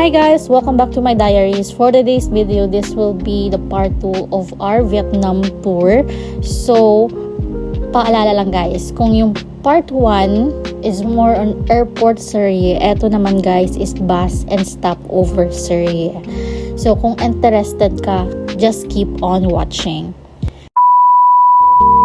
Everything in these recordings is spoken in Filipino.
Hi guys! Welcome back to my diaries. For today's video, this will be the part 2 of our Vietnam tour. So, paalala lang guys, kung yung part 1 is more on airport Sirte, eto naman guys is bus and stopover Sirte. So, kung interested ka, just keep on watching.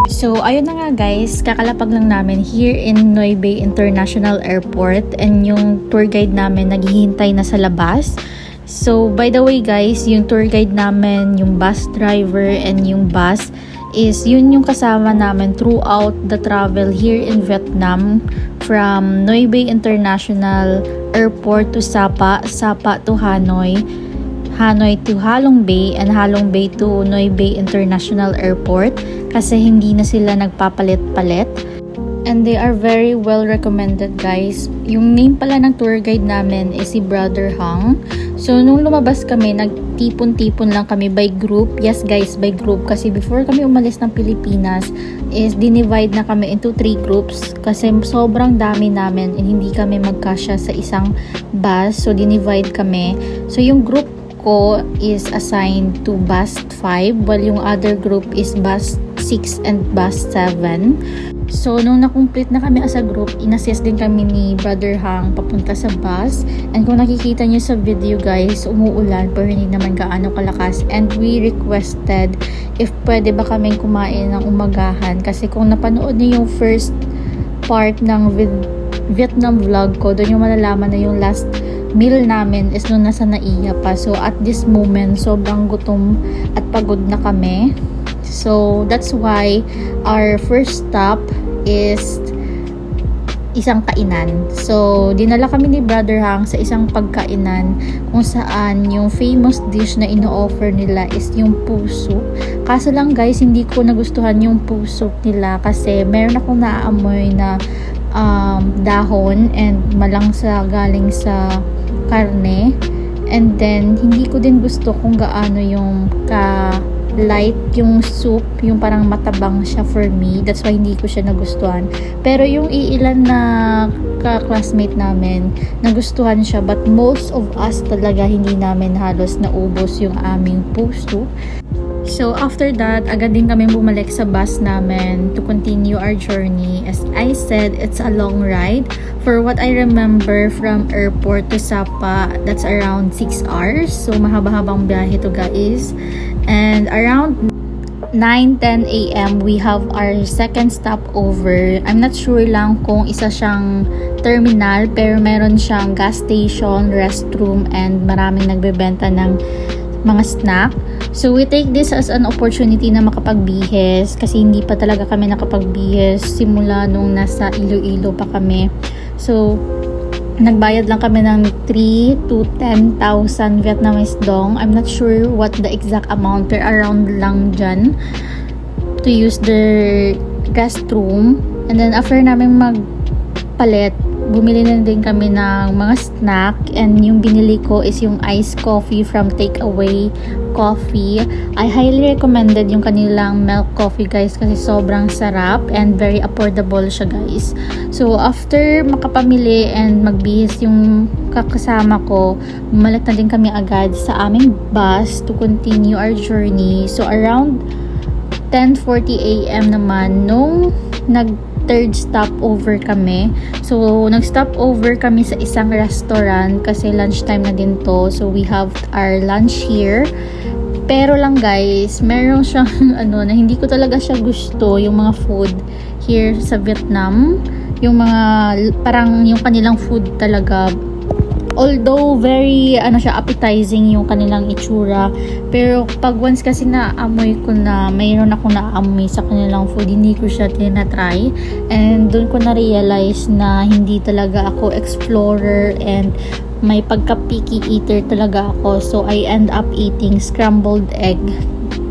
So, ayun na nga guys, kakalapag lang namin here in Noi Bay International Airport and yung tour guide namin naghihintay na sa labas. So, by the way guys, yung tour guide namin, yung bus driver and yung bus is yun yung kasama namin throughout the travel here in Vietnam from Noi Bay International Airport to Sapa, Sapa to Hanoi, Hanoi to Halong Bay, and Halong Bay to Noi Bay International Airport kasi hindi na sila nagpapalit-palit. And they are very well recommended guys. Yung name pala ng tour guide namin is si Brother Hang. So nung lumabas kami, nagtipon-tipon lang kami by group. Yes guys, by group. Kasi before kami umalis ng Pilipinas is dinivide na kami into 3 groups. Kasi sobrang dami namin and hindi kami magkasya sa isang bus. So dinivide kami. So yung group ko is assigned to bus 5 while yung other group is bus 6 and bus 7. So, nung na-complete na kami as a group, inassist din kami ni Brother Hang papunta sa bus. And kung nakikita nyo sa video guys, umuulan pero hindi naman gaano kalakas. And we requested if pwede ba kaming kumain ng umagahan. Kasi kung napanood nyo yung first part ng Vietnam vlog ko, doon yung malalaman na yung last meal namin is nung nasa Naiya pa. So, at this moment, sobrang gutom at pagod na kami. So, that's why our first stop is isang kainan. So, dinala kami ni Brother Hang sa isang pagkainan kung saan yung famous dish na ino-offer nila is yung puso. Kaso lang guys, hindi ko nagustuhan yung puso nila kasi meron akong naaamoy na dahon and malangsa galing sa karne. And then, hindi ko din gusto kung gaano yung light yung soup, yung parang matabang siya for me. That's why hindi ko siya nagustuhan. Pero yung iilan na ka-classmate namin, nagustuhan siya. But most of us talaga hindi namin halos naubos yung aming puso. So, after that, agad din kami bumalik sa bus namin to continue our journey. As I said, it's a long ride. For what I remember from airport to Sapa, that's around 6 hours. So, mahaba-habang biyahe to guys. And around 9-10 a.m. we have our second stopover. I'm not sure lang kung isa siyang terminal, pero meron siyang gas station, restroom, and maraming nagbebenta ng mga snack. So we take this as an opportunity na makapagbihis kasi hindi pa talaga kami nakapagbihis simula nung nasa Iloilo pa kami. So nagbayad lang kami ng 3 to 10,000 Vietnamese dong. I'm not sure what the exact amount, pero around lang dyan to use the restroom. And then after namin magpalit, bumili na din kami ng mga snack, and yung binili ko is yung iced coffee from Takeaway Coffee. I highly recommended yung kanilang milk coffee guys kasi sobrang sarap and very affordable siya guys. So after makapamili and magbihis yung kakasama ko, bumalik na din kami agad sa aming bus to continue our journey. So around 10:40 a.m. naman nung third stopover kami. So, nag-stop over kami sa isang restaurant kasi lunchtime na din to. So, we have our lunch here. Pero lang guys, meron siyang na hindi ko talaga siya gusto, yung mga food here sa Vietnam. Yung mga, parang yung kanilang food talaga. Although very siya appetizing yung kanilang itsura, pero pag once kasi naamoy ko na mayroon akong naamoy sa kanilang food, hindi ko siya tinatry, and doon ko na-realize na hindi talaga ako explorer and may pagka-picky eater talaga ako. So I end up eating scrambled egg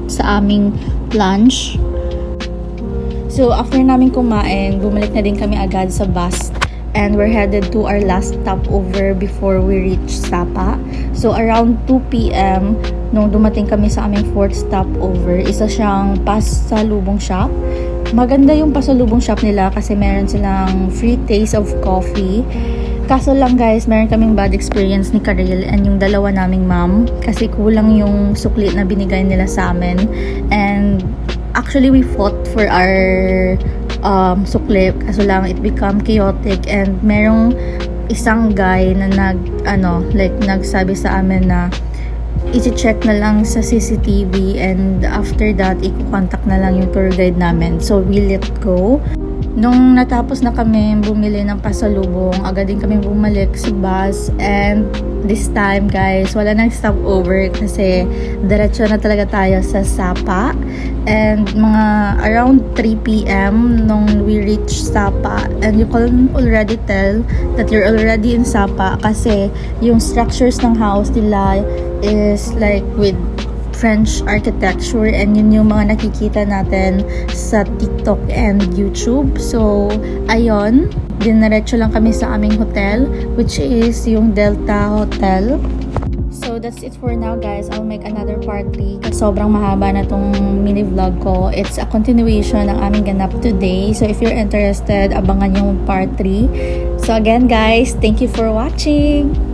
sa aming lunch. So after namin kumain, bumalik na din kami agad sa bus. And we're headed to our last stopover before we reach Sapa. So, around 2 p.m., nung dumating kami sa aming fourth stopover, isa siyang pasalubong shop. Maganda yung pasalubong shop nila kasi meron silang free taste of coffee. Kaso lang guys, meron kaming bad experience ni Karil and yung dalawa naming ma'am kasi kulang yung sukli na binigay nila sa amin. And actually we fought for our sukli, kaso lang it become chaotic and merong isang guy na nagsabi sa amin na i-check na lang sa CCTV and after that i-contact na lang yung tour guide namin. So we let go. Nung natapos na kami bumili ng pasalubong, agad din kami bumalik sa bus and this time guys, wala nang stopover kasi diretso na talaga tayo sa Sapa. And mga around 3 p.m. nung we reach Sapa, and you can already tell that you're already in Sapa kasi yung structures ng house nila is like with French architecture and yun yung mga nakikita natin sa TikTok and YouTube. So, ayun, dinaretso lang kami sa aming hotel, which is yung Delta Hotel. So, that's it for now guys. I'll make another part 3 kasi sobrang mahaba na tong mini vlog ko. It's a continuation ng aming ganap today. So, if you're interested, abangan yung part 3. So, again guys, thank you for watching!